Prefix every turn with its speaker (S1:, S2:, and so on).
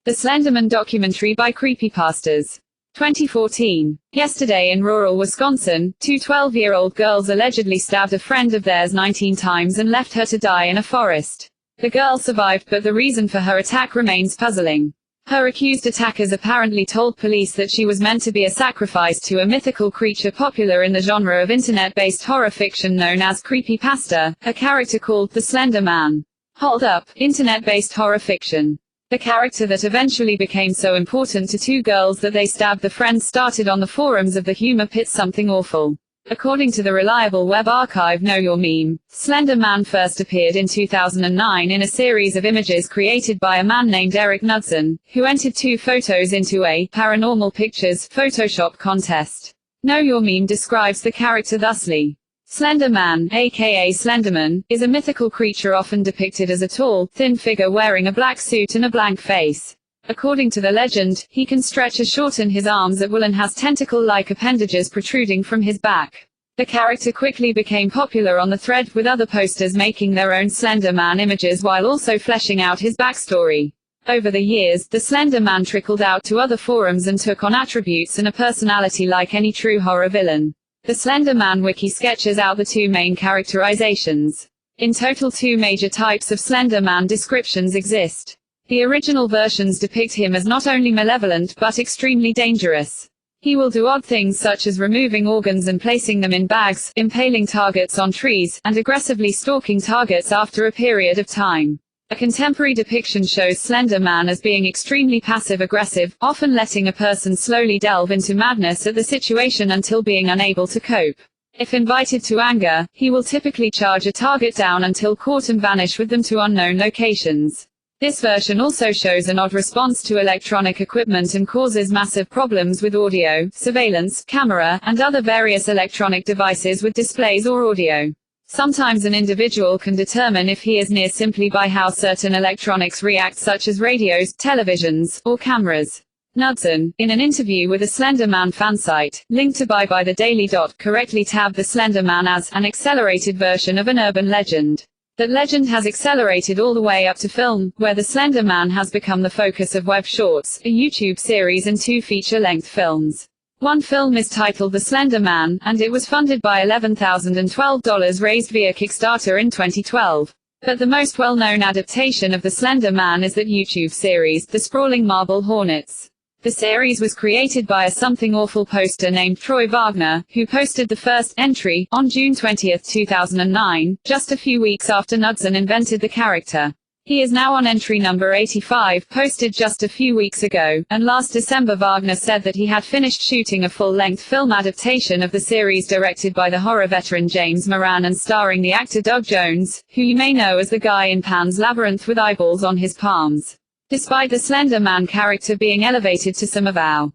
S1: The Slenderman Documentry by CreepyPastas. 2014. Yesterday in rural Wisconsin, two 12-year-old girls allegedly stabbed a friend of theirs 19 times and left her to die in a forest. The girl survived, but the reason for her attack remains puzzling. Her accused attackers apparently told police that she was meant to be a sacrifice to a mythical creature popular in the genre of internet-based horror fiction known as creepypasta, a character called the Slender Man. Hold up, internet-based horror fiction. The character that eventually became so important to two girls that they stabbed the friends started on the forums of the humor pit Something Awful. According to the reliable web archive Know Your Meme, Slender Man first appeared in 2009 in a series of images created by a man named Eric Knudsen, who entered two photos into a Paranormal Pictures Photoshop contest. Know Your Meme describes the character thusly. Slender Man, aka Slenderman, is a mythical creature often depicted as a tall, thin figure wearing a black suit and a blank face. According to the legend, he can stretch or shorten his arms at will and has tentacle-like appendages protruding from his back. The character quickly became popular on the thread, with other posters making their own Slender Man images while also fleshing out his backstory. Over the years, the Slender Man trickled out to other forums and took on attributes and a personality like any true horror villain. The Slender Man wiki sketches out the two main characterizations. In total, two major types of Slender Man descriptions exist. The original versions depict him as not only malevolent but extremely dangerous. He will do odd things such as removing organs and placing them in bags, impaling targets on trees, and aggressively stalking targets after a period of time. A contemporary depiction shows Slender Man as being extremely passive-aggressive, often letting a person slowly delve into madness at the situation until being unable to cope. If invited to anger, he will typically charge a target down until caught and vanish with them to unknown locations. This version also shows an odd response to electronic equipment and causes massive problems with audio, surveillance, camera, and other various electronic devices with displays or audio. Sometimes an individual can determine if he is near simply by how certain electronics react, such as radios, televisions, or cameras. Knudsen, in an interview with a Slender Man fansite, linked to by the Daily Dot, correctly tabbed the Slender Man as an accelerated version of an urban legend. That legend has accelerated all the way up to film, where the Slender Man has become the focus of web shorts, a YouTube series and two feature-length films. One film is titled The Slender Man, and it was funded by $11,012 raised via Kickstarter in 2012. But the most well-known adaptation of The Slender Man is that YouTube series, The Sprawling Marble Hornets. The series was created by a Something Awful poster named Troy Wagner, who posted the first entry on June 20, 2009, just a few weeks after Knudsen invented the character. He is now on entry number 85, posted just a few weeks ago, and last December Wagner said that he had finished shooting a full-length film adaptation of the series directed by the horror veteran James Moran and starring the actor Doug Jones, who you may know as the guy in Pan's Labyrinth with eyeballs on his palms. Despite the Slender Man character being elevated to some avow